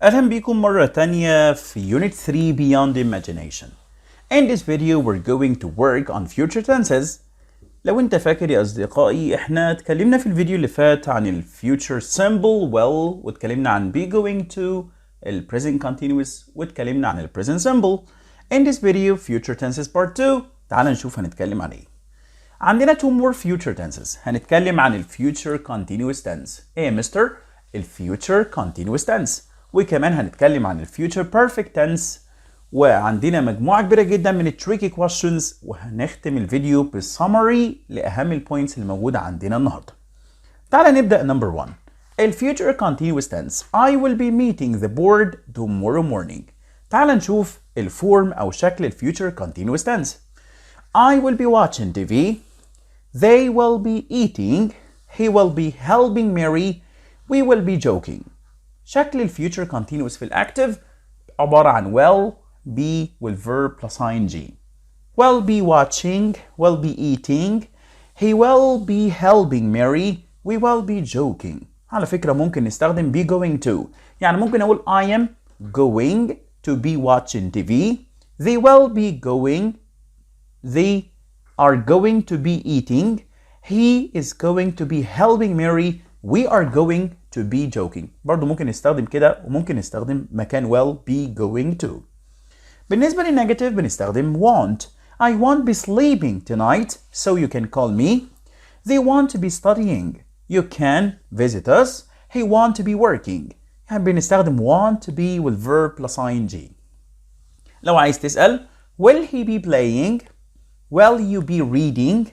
أهلا بكم مرة تانية في Unit 3 Beyond Imagination. In this video we're going to work on future tenses. لو انت فاكر يا أصدقائي احنا اتكلمنا في الفيديو اللي فات عن ال future simple well واتكلمنا عن be going to ال present continuous واتكلمنا عن ال present simple. In this video future tenses part 2 تعال نشوف هنتكلم عن ايه. عندنا two more future tenses. هنتكلم عن ال future continuous tense. ايه يا مستر؟ ال future continuous tense. وكمان هنتكلم عن ال future perfect tense. وعندنا مجموعة كبيرة جدا من ال tricky questions. وهنختم الفيديو بالسمري لأهم البوينتس اللي موجودة عندنا النهاردة. تعال نبدأ number 1. ال future continuous tense. I will be meeting the board tomorrow morning. تعال نشوف الفورم أو شكل ال future continuous tense. I will be watching TV. They will be eating. He will be helping Mary. We will be joking. شكل ال future continuous في الأكتف عبارة عن will, be والverb plus ing. Will be watching. Will be eating. He will be helping Mary. We will be joking. على فكرة ممكن نستخدم be going to. يعني ممكن أقول I am going to be watching TV. They will be going. They are going to be eating. He is going to be helping Mary. We are going to be joking. برضو ممكن نستخدم كده وممكن نستخدم مكان will be going to. بالنسبة للنيجاتيف بنستخدم want. I won't be sleeping tonight, so you can call me. They want to be studying. You can visit us. He want to be working. يعني بنستخدم want to be والverb plus ing. لو عايز تسأل will he be playing? Will you be reading?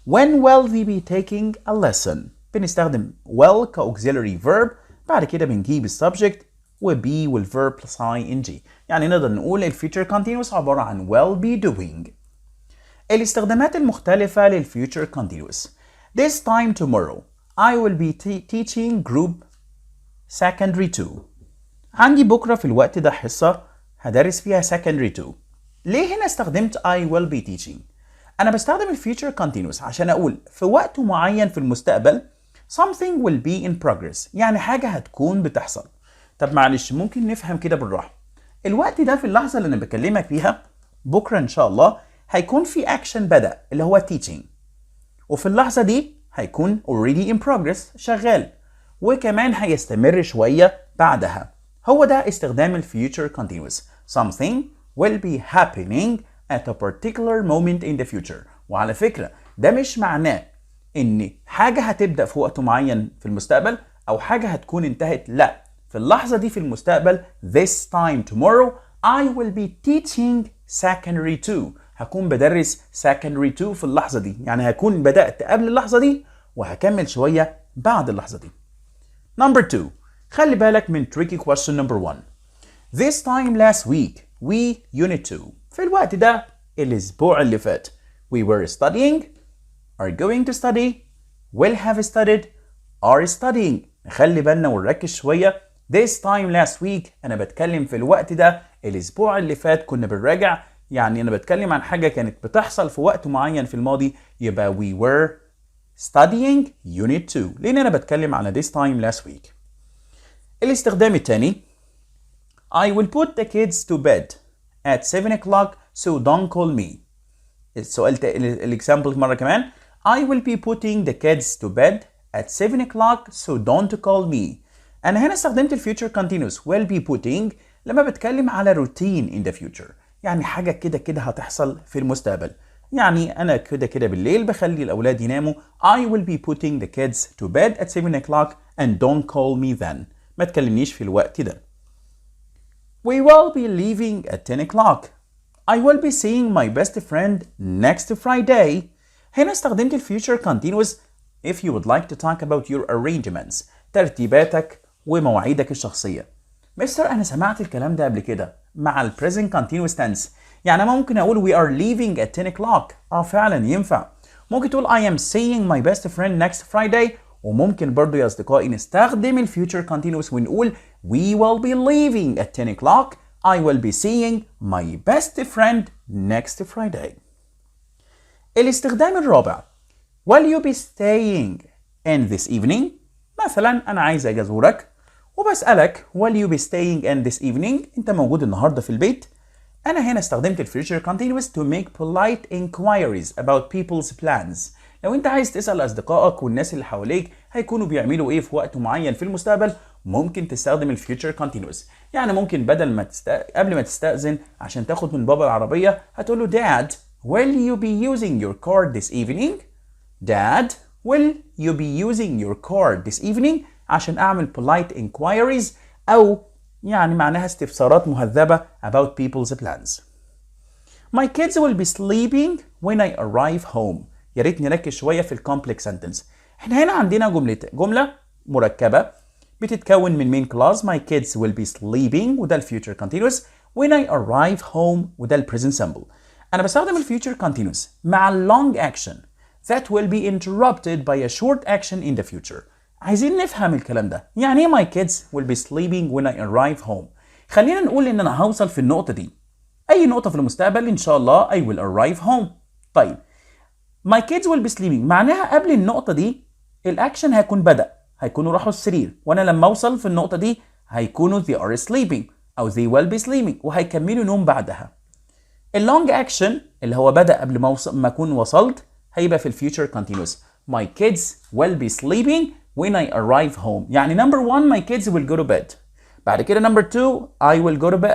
When will they be taking a lesson? بنستخدم will كauxiliary verb. بعد كده بنجيب السبجكت و be والverb plus ing. يعني نقدر نقول ال future continuous عبارة عن will be doing. الاستخدامات المختلفة لل future continuous. This time tomorrow I will be teaching group secondary 2. عندي بكرة في الوقت ده حصة هدرس فيها secondary 2. ليه هنا استخدمت I will be teaching؟ أنا بستخدم ال future continuous عشان أقول في وقت معين في المستقبل something will be in progress. يعني حاجة هتكون بتحصل. طب معلش ممكن نفهم كده بالراحة. الوقت ده في اللحظة اللي أنا بكلمك فيها بكرة إن شاء الله هيكون في action بدأ اللي هو teaching. وفي اللحظة دي هيكون already in progress شغال. وكمان هيستمر شوية بعدها. هو ده استخدام ال future continuous. Something will be happening at a particular moment in the future. وعلى فكرة ده مش معناه ان حاجة هتبدأ في وقت معين في المستقبل او حاجة هتكون انتهت. لا، في اللحظة دي في المستقبل this time tomorrow I will be teaching secondary 2. هكون بدرس secondary 2 في اللحظة دي. يعني هكون بدأت قبل اللحظة دي وهكمل شوية بعد اللحظة دي. Number 2. خلي بالك من tricky question number 1. This time last week we unit 2. في الوقت ده الأسبوع اللي فات we were studying, are going to study, will have studied, are studying. نخلي بالنا ونركز شوية. This time last week أنا بتكلم في الوقت ده الأسبوع اللي فات كنا بنراجع. يعني أنا بتكلم عن حاجة كانت بتحصل في وقت معين في الماضي. يبقى we were studying unit 2 لأن أنا بتكلم على this time last week. الاستخدام الثاني I will put the kids to bed at 7 o'clock so don't call me. السؤال الإكزامبل مرة كمان I will be putting the kids to bed at 7 o'clock so don't call me. أنا هنا استخدمت ال future continuous will be putting لما بتكلم على routine in the future. يعني حاجة كده كده هتحصل في المستقبل. يعني أنا كده كده بالليل بخلي الأولاد يناموا. I will be putting the kids to bed at 7 o'clock and don't call me then. ما تكلمنيش في الوقت ده. We will be leaving at 10 o'clock. I will be seeing my best friend next Friday. هنا استخدمت ال future continuous if you would like to talk about your arrangements. ترتيباتك ومواعيدك الشخصية. مستر أنا سمعت الكلام ده قبل كده مع ال present continuous tense. يعني أنا ممكن أقول we are leaving at 10 o'clock. فعلا ينفع. ممكن تقول I am seeing my best friend next Friday. وممكن برضو يا أصدقائي نستخدم ال future continuous ونقول we will be leaving at 10 o'clock. I will be seeing my best friend next Friday. الاستخدام الرابع Will you be staying in this evening؟ مثلا أنا عايز أجي أزورك وبسألك will you be staying in this evening؟ انت موجود النهارده في البيت؟ انا هنا استخدمت future continuous to make polite inquiries about people's plans. لو انت عايز تسأل اصدقائك والناس اللي حواليك هيكونوا بيعملوا ايه في وقت معين في المستقبل، ممكن تستخدم future continuous. يعني ممكن بدل ما قبل ما تستأذن عشان تاخد من بابا العربية هتقول له Dad, will you be using your car this evening؟ Dad, will you be using your car this evening؟ عشان اعمل polite inquiries او يعني معناها استفسارات مهذبة about people's plans. My kids will be sleeping when I arrive home. يا ريت نركز شوية في الكومبلكس سنتنس. احنا هنا عندنا جملة مركبة بتتكون من main clause my kids will be sleeping وده الفيوتشر continuous when I arrive home وده البريزنت simple. أنا بستخدم الفيوتشر continuous مع long action that will be interrupted by a short action in the future. عايزين نفهم الكلام ده. يعني ايه my kids will be sleeping when I arrive home؟ خلينا نقول ان انا هوصل في النقطة دي. اي نقطة في المستقبل ان شاء الله I will arrive home. طيب my kids will be sleeping معناها قبل النقطة دي الاكشن هيكون بدأ، هيكونوا راحوا السرير، وانا لما اوصل في النقطة دي هيكونوا they are sleeping او they will be sleeping وهيكملوا نوم بعدها. اللونج اكشن اللي هو بدأ قبل ما اكون وصلت هيبقى في الفيوتشر continuous my kids will be sleeping when I arrive home. يعني number one my kids will go to bed. بعد كده number two I will go to bed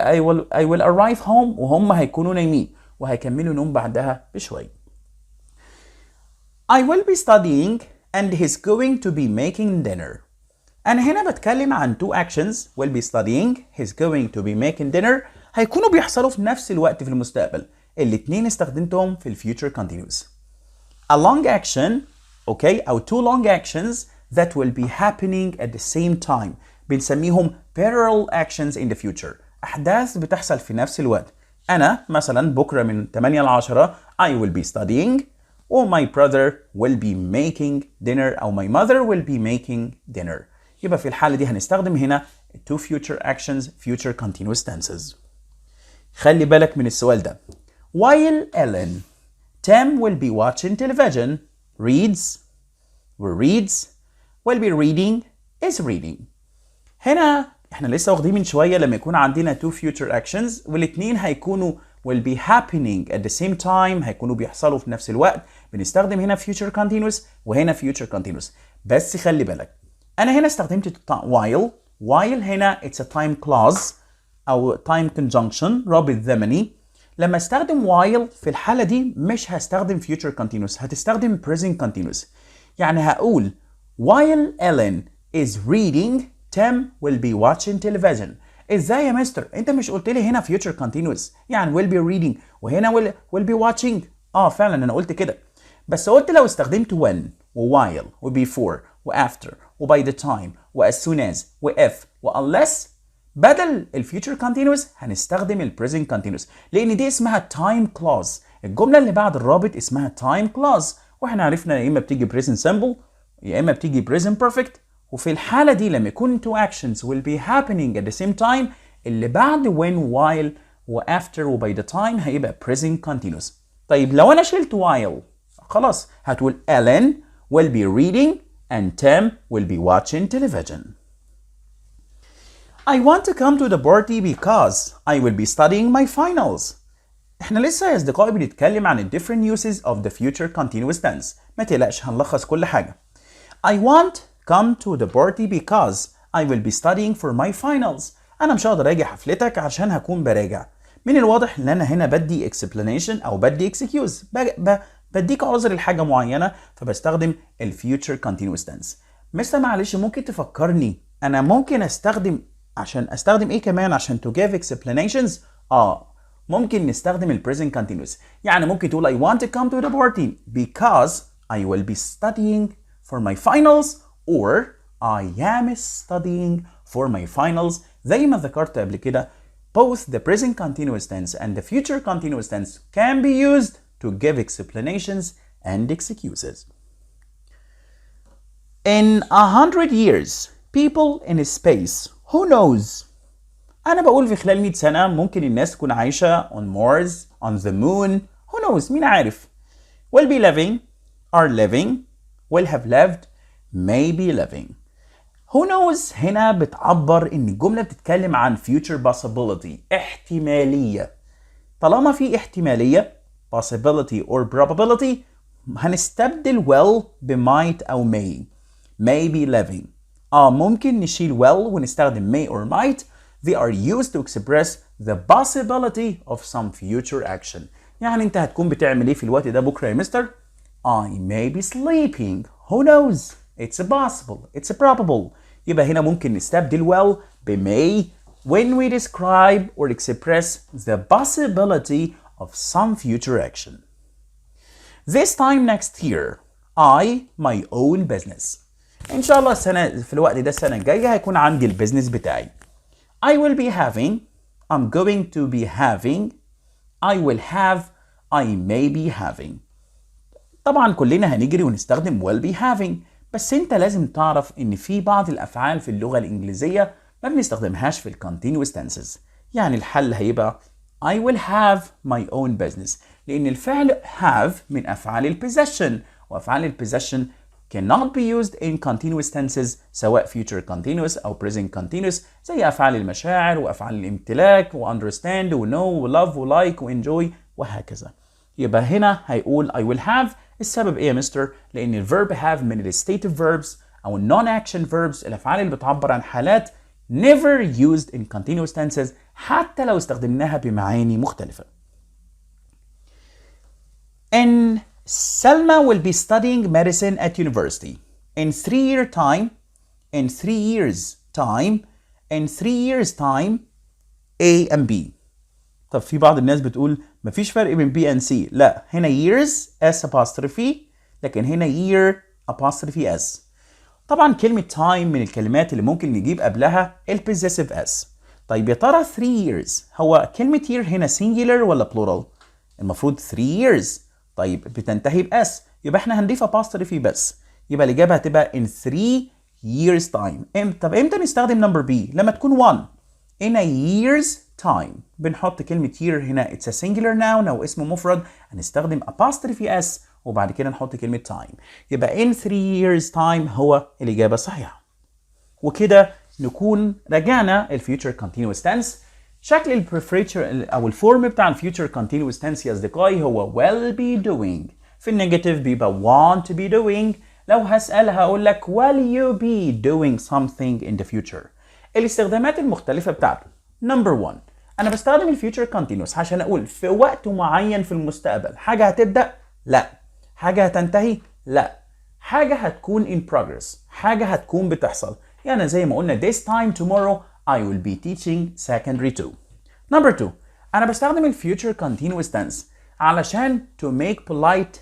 I will arrive home وهم هيكونوا نايمين وهيكملوا نوم بعدها بشوي. I will be studying and he's going to be making dinner. أنا هنا بتكلم عن two actions will be studying he's going to be making dinner هيكونوا بيحصلوا في نفس الوقت في المستقبل. الاتنين استخدمتهم في الفيوتشر continuous. A long action okay أو two long actions that will be happening at the same time بنسميهم parallel actions in the future. أحداث بتحصل في نفس الوقت. أنا مثلا بكرة من 8 ل 10 I will be studying or my brother will be making dinner أو my mother will be making dinner. يبقى في الحالة دي هنستخدم هنا two future actions future continuous tenses. خلي بالك من السؤال ده. While Ellen, Tim will be watching television, reads will be reading is reading. هنا احنا لسه واخدين من شوية لما يكون عندنا two future actions والاتنين هيكونوا will be happening at the same time هيكونوا بيحصلوا في نفس الوقت بنستخدم هنا future continuous وهنا future continuous. بس خلي بالك أنا هنا استخدمت while هنا it's a time clause أو time conjunction رابط زمني. لما استخدم while في الحالة دي مش هستخدم future continuous هتستخدم present continuous. يعني هقول while Ellen is reading Tim will be watching television. ازاي يا مستر انت مش قلت لي هنا future continuous يعني will be reading وهنا will be watching؟ فعلا انا قلت كده بس قلت لو استخدمت when و while و before و after و by the time و as soon as و if و unless بدل ال future continuous هنستخدم ال present continuous لان دي اسمها time clause. الجملة اللي بعد الرابط اسمها time clause واحنا عرفنا يا اما بتيجي present simple يا اما بتيجي present perfect. وفي الحالة دي لما يكون two actions will be happening at the same time اللي بعد when while و after و by the time هيبقى present continuous. طيب لو أنا شلت while خلاص هتقول Ellen will be reading and Tim will be watching television. I want to come to the party because I will be studying my finals. احنا لسه يا أصدقائي بنتكلم عن ال different uses of the future continuous tense. ما تقلقش هنلخص كل حاجة. I want come to the party because I will be studying for my finals. أنا مش هقدر أجي حفلتك عشان هكون براجع. من الواضح إن أنا هنا بدي explanation أو بدي excuse. بديك عذر لحاجة معينة فبستخدم ال future continuous tense. مستر معلش ممكن تفكرني أنا ممكن أستخدم إيه كمان عشان to give explanations؟ ممكن نستخدم ال present continuous. يعني ممكن تقول I want to come to the party because I will be studying for my finals or I am studying for my finals. زي ما ذكرت قبل كده both the present continuous tense and the future continuous tense can be used to give explanations and excuses. In 100 years, people in space, who knows? أنا بقول في خلال 100 سنة ممكن الناس تكون عايشة on Mars, on the moon, who knows? مين عارف؟ will be living, are living, will have lived, may be living. Who knows هنا بتعبر إن الجملة بتتكلم عن future possibility، احتمالية. طالما في احتمالية possibility or probability هنستبدل will ب might أو may. may be living. ممكن نشيل will ونستخدم may or might. They are used to express the possibility of some future action. يعني انت هتكون بتعمل ايه في الوقت ده بكرة يا مستر؟ I may be sleeping. Who knows? It's possible. It's probable. يبقى هنا ممكن نستبدل well ب may when we describe or express the possibility of some future action. This time next year, my own business. إن شاء الله في الوقت ده السنة الجاية هيكون عندي البيزنس بتاعي. I will be having, I'm going to be having, I will have, I may be having. طبعا كلنا هنجري ونستخدم will be having، بس انت لازم تعرف ان في بعض الافعال في اللغة الانجليزية ما بنستخدمهاش في continuous tenses. يعني الحل هيبقى I will have my own business، لان الفعل have من افعال possession، وافعال possession cannot be used in continuous tenses سواء future continuous أو present continuous، زي أفعال المشاعر وأفعال الامتلاك و understand و know و love و like و enjoy وهكذا. يبقى هنا هيقول I will have. السبب إيه يا مستر؟ لأن الverb have من ال stative verbs أو non-action verbs، الأفعال اللي بتعبر عن حالات never used in continuous tenses حتى لو استخدمناها بمعاني مختلفة. And Selma will be studying medicine at university in 3 years time, in 3 years time, in 3 years time A and B. طب في بعض الناس بتقول مفيش فرق بين B and C. لا، هنا years S apostrophe، لكن هنا year apostrophe S. طبعا كلمة time من الكلمات اللي ممكن نجيب قبلها البوزيسيف S. طيب يا ترى 3 years هو كلمة year هنا singular ولا plural؟ المفروض 3 years. طيب بتنتهي بأس، يبقى احنا هنضيف apostrophe بس، يبقى الإجابة هتبقى in 3 years time. طب امتى نستخدم number B؟ لما تكون 1. in a year's time بنحط كلمة year هنا it's a singular noun أو اسم مفرد، هنستخدم apostrophe S وبعد كده نحط كلمة time، يبقى in 3 years time هو الإجابة الصحيحة. وكده نكون رجعنا الفيوتشر continuous tense. شكل البريفريتشر او الفورم بتاع الفيوتشر continuous tense يا اصدقائي هو will be doing. في النيجاتيف بيبقى want to be doing. لو هسأل هقول لك will you be doing something in the future. الاستخدامات المختلفة بتاعته. نمبر 1 انا بستخدم الفيوتشر continuous عشان اقول في وقت معين في المستقبل حاجة هتبدأ؟ لا. حاجة هتنتهي؟ لا. حاجة هتكون in progress، حاجة هتكون بتحصل. يعني زي ما قلنا this time tomorrow I will be teaching secondary 2. Number 2 أنا بستخدم ال future continuous tense علشان to make polite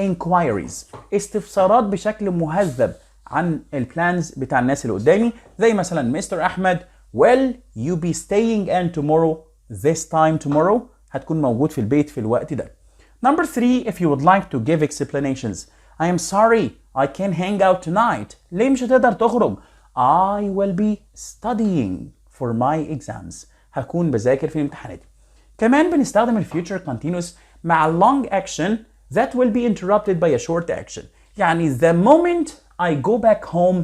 inquiries، استفسارات بشكل مهذب عن البلانز بتاع الناس اللي قدامي، زي مثلا مستر أحمد will you be staying in tomorrow this time tomorrow؟ هتكون موجود في البيت في الوقت ده. Number 3 if you would like to give explanations I am sorry I can't hang out tonight. ليه مش هتقدر تخرج؟ I will be studying for my exams. هكون بذاكر في امتحاناتي. كمان بنستخدم ال future continuous مع long action that will be interrupted by a short action. يعني the moment I go back home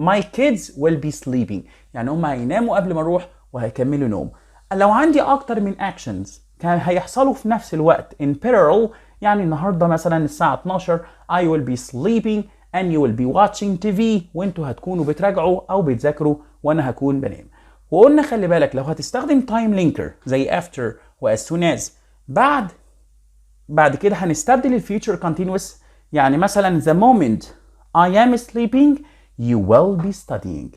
my kids will be sleeping. يعني هم هيناموا قبل ما اروح وهيكملوا نوم. لو عندي اكتر من actions كان هيحصلوا في نفس الوقت in parallel، يعني النهارده مثلا الساعة 12 I will be sleeping and you will be watching TV وانتوا هتكونوا بتراجعوا او بتذاكروا وانا هكون بنام. وقلنا خلي بالك لو هتستخدم time linker زي after و as soon as بعد كده هنستبدل ال future continuous، يعني مثلا the moment I am sleeping you will be studying.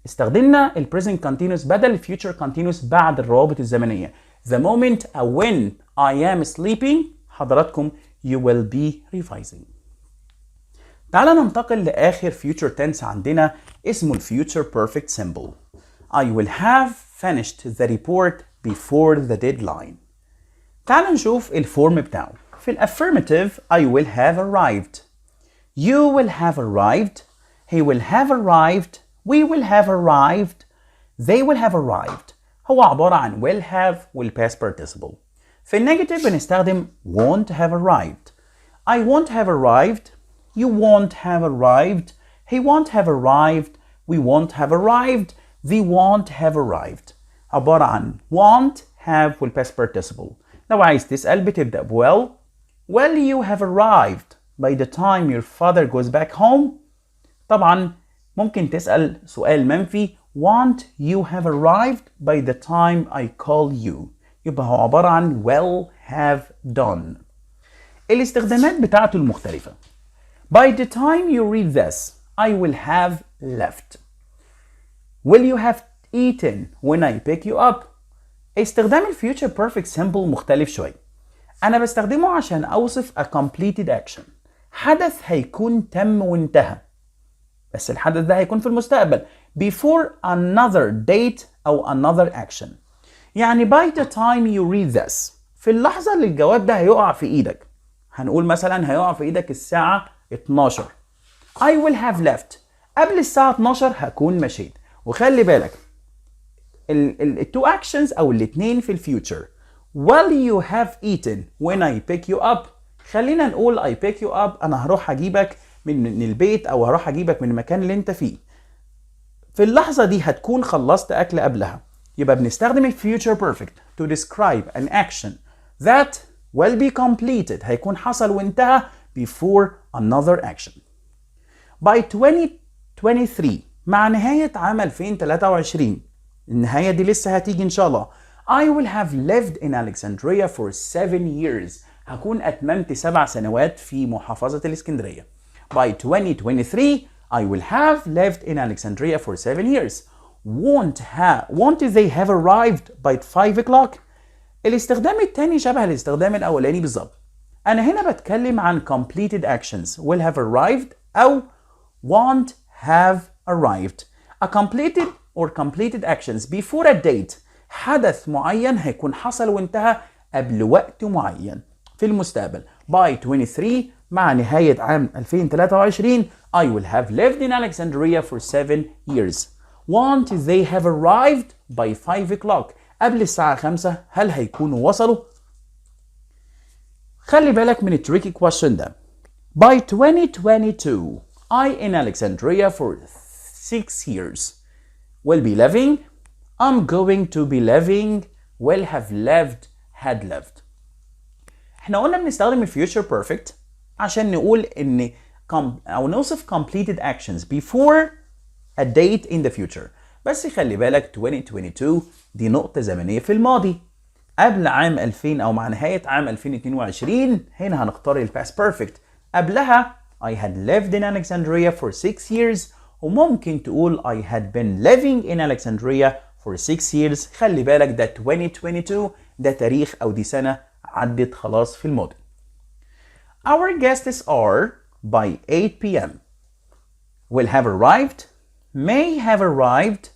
استخدمنا ال present continuous بدل ال future continuous بعد الروابط الزمنية. The moment when I am sleeping حضراتكم you will be revising. تعال ننتقل لآخر future tense عندنا اسمه future perfect simple. I will have finished the report before the deadline. تعال نشوف الفورم بتاعه. في affirmative I will have arrived. You will have arrived. He will have arrived. We will have arrived. They will have arrived. هو عبارة عن will have والpast participle. في النيجاتيف بنستخدم won't have arrived. I won't have arrived. You won't have arrived. He won't have arrived. we won't have arrived. They won't have arrived. عبارة عن won't have والpast participle. لو عايز تسأل بتبدأ ب will you have arrived by the time your father goes back home. طبعا ممكن تسأل سؤال منفي won't you have arrived by the time I call you. يبقى هو عبارة عن will have done. الاستخدامات بتاعته المختلفة. By the time you read this, I will have left. Will you have eaten when I pick you up? استخدام future perfect simple مختلف شوي. أنا بستخدمه عشان أوصف a completed action. حدث هيكون تم وانتهى. بس الحدث ده هيكون في المستقبل before another date أو another action. يعني by the time you read this, في اللحظة اللي الجواب ده هيقع في إيدك. هنقول مثلا هيقع في إيدك الساعة 12. I will have left. قبل الساعة 12 هكون مشيت. وخلي بالك التو actions أو الاتنين في الفيوتشر. Will you have eaten when I pick you up? خلينا نقول I pick you up. أنا هروح أجيبك من البيت أو هروح أجيبك من المكان اللي أنت فيه. في اللحظة دي هتكون خلصت أكل قبلها. يبقى بنستخدم future perfect to describe an action that will be completed. هيكون حصل وانتهى before another action. By 2023 مع نهاية عام 2023 النهاية دي لسه هتيجي إن شاء الله. I will have lived in Alexandria for 7 years. هكون أتممت 7 سنوات في محافظة الإسكندرية. By 2023 I will have lived in Alexandria for 7 years. Won't they have arrived by 5 o'clock? الاستخدام التاني شبه الاستخدام الأولاني بالظبط. أنا هنا بتكلم عن completed actions will have arrived أو won't have arrived. A completed or completed actions before a date. حدث معين هيكون حصل وانتهى قبل وقت معين في المستقبل. By 23 مع نهاية عام 2023 I will have lived in Alexandria for 7 years. Won't they have arrived by 5 o'clock? قبل الساعة 5 هل هيكونوا وصلوا؟ خلي بالك من التريكي question ده. By 2022 I in Alexandria for 6 years. Will be living. I'm going to be living. Will have lived. Had lived. احنا قلنا بنستخدم future perfect عشان نقول ان او نوصف completed actions before a date in the future. بس خلي بالك 2022 دي نقطة زمنية في الماضي قبل عام 2000 او مع نهاية عام 2022. هنا هنختار ال past perfect. قبلها I had lived in Alexandria for 6 years وممكن تقول I had been living in Alexandria for 6 years. خلي بالك ده 2022 ده تاريخ او دي سنة عدت خلاص في الماضي. Our guests are by 8 p.m. will have arrived, may have arrived,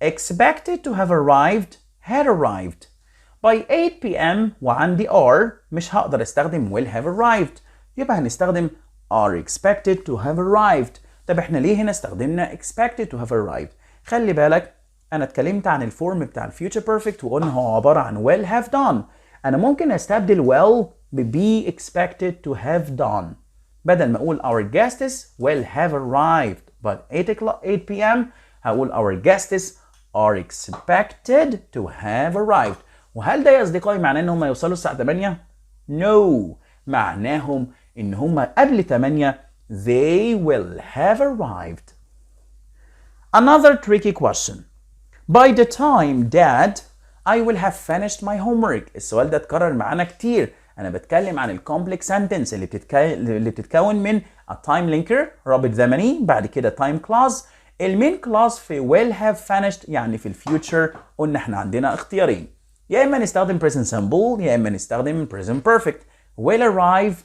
expected to have arrived, had arrived. By 8 p.m. وعندي are مش هقدر استخدم will have arrived. يبقى هنستخدم are expected to have arrived. طب احنا ليه هنا استخدمنا expected to have arrived؟ خلي بالك انا اتكلمت عن الفورم بتاع الفيوتشر بيرفكت وقلنا هو عبارة عن will have done. انا ممكن استبدل will ب be expected to have done. بدل ما اقول our guests will have arrived by 8 p.m. هقول our guests are expected to have arrived. وهل ده يا اصدقائي معناه ان هم يوصلوا الساعة 8؟ No. معناهم ان هم قبل 8 they will have arrived. Another tricky question. By the time dad I will have finished my homework. السؤال ده اتكرر معانا كتير. أنا بتكلم عن الكومبلكس سنتنس اللي بتتكون من a time linker رابط زمني بعد كده time clause. المين clause في will have finished يعني في الفيوتشر قلنا احنا عندنا اختيارين. يا إما نستخدم present simple يا إما نستخدم present perfect. will arrive,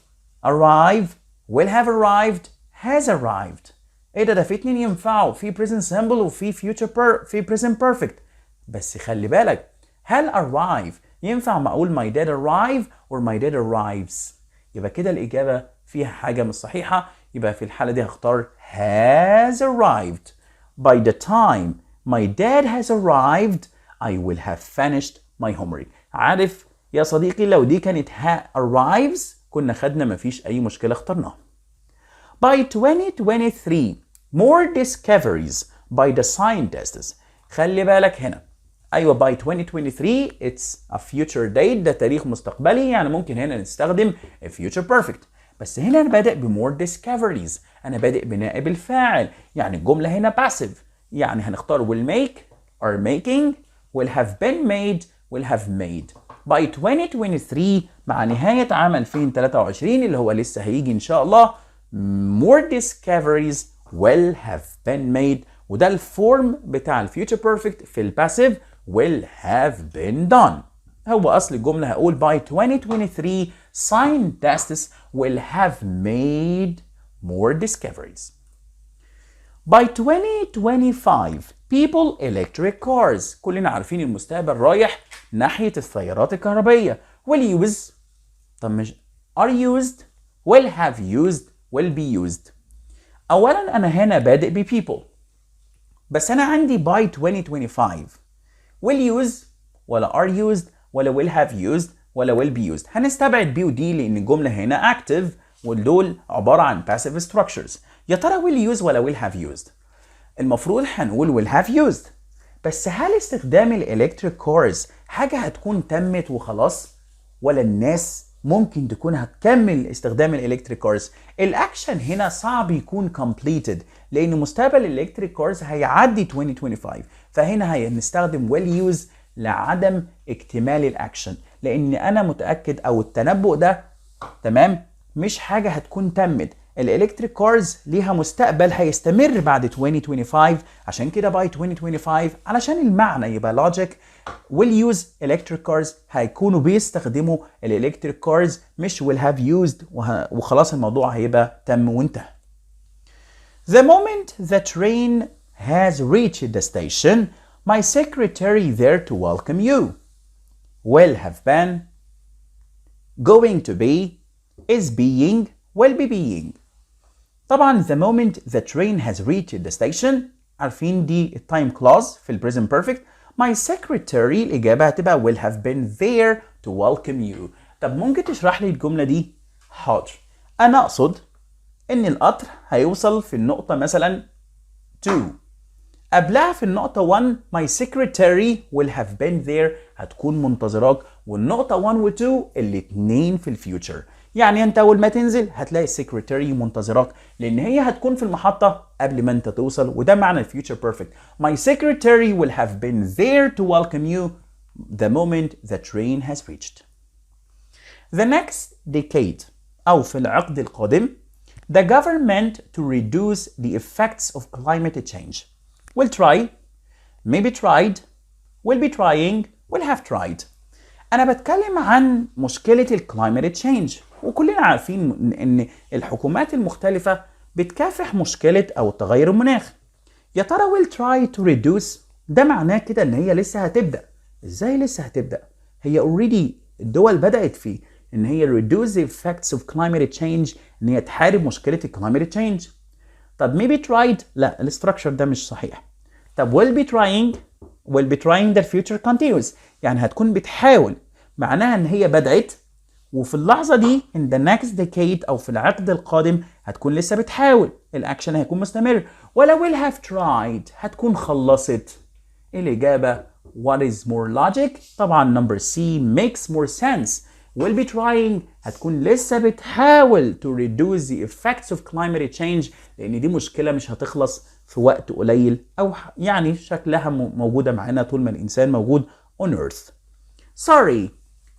arrive, will have arrived, has arrived. ايه ده في اتنين ينفعوا في present simple وفي في present perfect. بس خلي بالك هل arrive ينفع ما اقول my dad arrive or my dad arrives؟ يبقى كده الإجابة فيها حاجة مش صحيحة. يبقى في الحالة دي هختار has arrived. By the time my dad has arrived I will have finished my homework. عارف يا صديقي لو دي كانت arrives كنا خدنا مفيش أي مشكلة اخترناها. By 2023 more discoveries by the scientists. خلي بالك هنا. أيوة by 2023 it's a future date، ده تاريخ مستقبلي، يعني ممكن هنا نستخدم future perfect. بس هنا أنا بادئ ب more discoveries، أنا بادئ بنائب الفاعل، يعني الجملة هنا passive، يعني هنختار will make are making، will have been made will have made. by 2023 مع نهاية عام 2023 اللي هو لسه هيجي إن شاء الله more discoveries will have been made، وده الفورم بتاع الفيوتشر بيرفكت في الباسيف will have been done. هو أصل الجملة هقول by 2023 scientists will have made more discoveries. by 2025 people electric cars. كلنا عارفين المستقبل رايح ناحية السيارات الكهربائية. will use، طب مش are used، will have used will be used. أولا أنا هنا بادئ ب people، بس أنا عندي by 2025 will use ولا are used ولا will have used ولا will be used. هنستبعد B و D لأن الجملة هنا active ودول عبارة عن passive structures. يا ترى will use ولا will have used؟ المفروض هنقول will have used، بس هل استخدام الالكتريك كارز حاجة هتكون تمت وخلاص، ولا الناس ممكن تكون هتكمل استخدام الالكتريك كارز؟ الاكشن هنا صعب يكون completed لان مستقبل الالكتريك كارز هيعدي 2025، فهنا هنستخدم will use لعدم اكتمال الاكشن، لان انا متأكد او التنبؤ ده تمام مش حاجة هتكون تمت. الالكتريك كارز ليها مستقبل هيستمر بعد 2025، عشان كده by 2025 علشان المعنى يبقى logic will use electric cars هيكونوا بيستخدموا الالكتريك كارز مش will have used وخلاص الموضوع هيبقى تم وانتهى. The moment the train has reached the station my secretary there to welcome you will have been, going to be, is being, will be being. طبعا the moment the train has reached the station عارفين دي التايم clause في present perfect. my secretary الإجابة هتبقى will have been there to welcome you. طب ممكن تشرح لي الجملة دي؟ حاضر. أنا أقصد إن القطر هيوصل في النقطة مثلا 2، قبلها في النقطة 1 my secretary will have been there هتكون منتظراك، والنقطة 1 و 2 الاتنين في الفيوتشر، يعني انت اول ما تنزل هتلاقي السكرتاري منتظراك لان هي هتكون في المحطة قبل ما انت توصل، وده معنى الفيوتشر بيرفكت. My secretary will have been there to welcome you the moment the train has reached. The next decade أو في العقد القادم the government to reduce the effects of climate change will try, maybe tried, will be trying, will have tried. أنا بتكلم عن مشكلة الكلايمت تشينج، وكلنا عارفين إن الحكومات المختلفة بتكافح مشكلة أو التغير المناخ. يا ترى will try to reduce ده معناه كده إن هي لسه هتبدأ. إزاي لسه هتبدأ؟ هي already الدول بدأت فيه إن هي reduce the effects of climate change، إن هي تحارب مشكلة الكلايمت تشينج. طب maybe tried لا الاستراكشر ده مش صحيح. طب will be trying the future continuous يعني هتكون بتحاول، معناها ان هي بدأت وفي اللحظة دي in the next decade او في العقد القادم هتكون لسه بتحاول، الاكشن هيكون مستمر. ولا will have tried هتكون خلصت. الإجابة what is more logic؟ طبعا number C makes more sense. will be trying هتكون لسه بتحاول to reduce the effects of climate change لأن دي مشكلة مش هتخلص في وقت قليل، أو يعني شكلها موجودة معانا طول ما الإنسان موجود on earth. Sorry,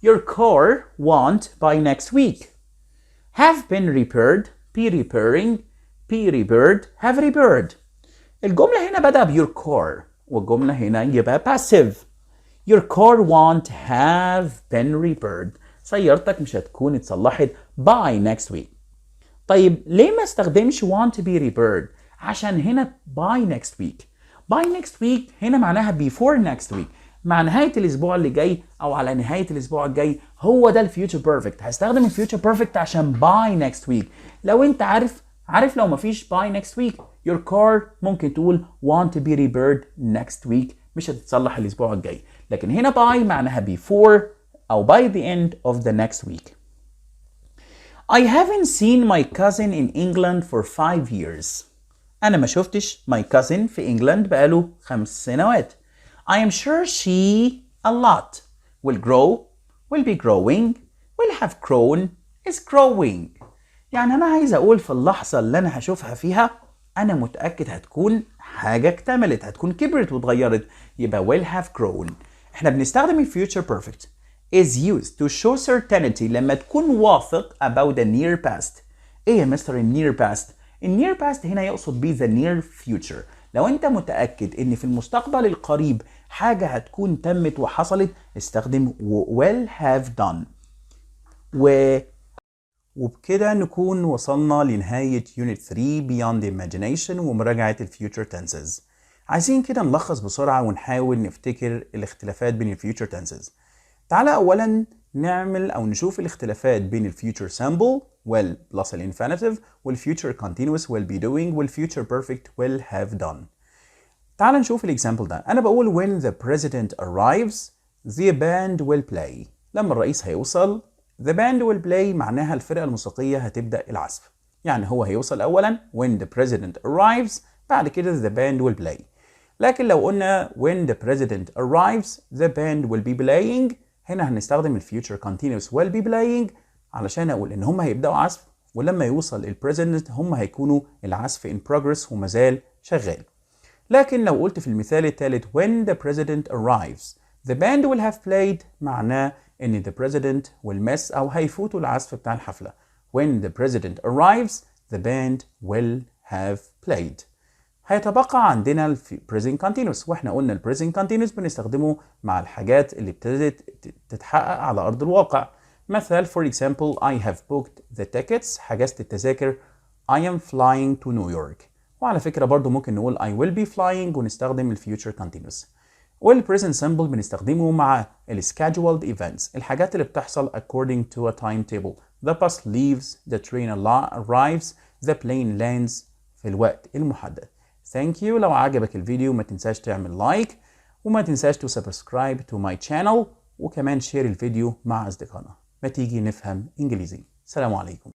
your car won't by next week. Have been repaired, be repairing, be repaired, have repaired. الجملة هنا بدأ ب your car والجملة هنا يبقى passive. Your car won't have been repaired. سيارتك مش هتكون اتصلحت by next week. طيب ليه ما استخدمش want to be repaired؟ عشان هنا by next week. by next week هنا معناها before next week، مع نهاية الأسبوع اللي جاي أو على نهاية الأسبوع الجاي، هو ده الفيوتشر بيرفكت. هستخدم الفيوتشر بيرفكت عشان by next week. لو أنت عارف لو مفيش by next week your car ممكن تقول want to be repaired next week، مش هتتصلح الأسبوع الجاي. لكن هنا by معناها before أو by the end of the next week. I haven't seen my cousin in England for 5 years. أنا ما شفتش my cousin في إنجلند بقاله 5 سنوات. I am sure she a lot will grow, will be growing, will have grown, is growing. يعني أنا عايز أقول في اللحظة اللي أنا هشوفها فيها أنا متأكد هتكون حاجة اكتملت، هتكون كبرت واتغيرت، يبقى will have grown. احنا بنستخدم ال future perfect is used to show certainty لما تكون واثق about the near past. ايه يا مستر near past؟ near past هنا يقصد بيه the near future. لو انت متأكد ان في المستقبل القريب حاجة هتكون تمت وحصلت استخدم will have done. وبكده نكون وصلنا لنهاية Unit 3 Beyond Imagination ومراجعة ال Future Tenses. عايزين كده نلخص بسرعة ونحاول نفتكر الاختلافات بين ال Future Tenses. تعالى أولا نعمل أو نشوف الاختلافات بين ال Future Simple will plus ال Infinitive وال Future Continuous will be doing وال Future Perfect will have done. تعالى نشوف الإكزامبل ده. أنا بقول when the president arrives the band will play. لما الرئيس هيوصل the band will play معناها الفرقة الموسيقية هتبدأ العزف. يعني هو هيوصل أولا when the president arrives بعد كده the band will play. لكن لو قلنا when the president arrives the band will be playing هنا هنستخدم ال future continuous will be playing علشان أقول إن هم هيبدأوا عزف ولما يوصل ال president هم هيكونوا العزف in progress ومازال شغال. لكن لو قلت في المثال الثالث when the president arrives the band will have played معناه إن the president will miss أو هيفوتوا العزف بتاع الحفلة. When the president arrives the band will have played. هيتبقى عندنا ال present continuous واحنا قلنا ال present continuous بنستخدمه مع الحاجات اللي ابتدت تتحقق على أرض الواقع. مثال for example I have booked the tickets حجزت التذاكر I am flying to New York. وعلى فكرة برضو ممكن نقول I will be flying ونستخدم ال future continuous. والpresent simple بنستخدمه مع ال scheduled events الحاجات اللي بتحصل according to a timetable. The bus leaves, the train arrives, the plane lands في الوقت المحدد. Thank you. لو عجبك الفيديو ما تنساش تعمل لايك وما تنساش to subscribe to my channel وكمان شير الفيديو مع أصدقائنا. ما تيجي نفهم إنجليزي. سلام عليكم.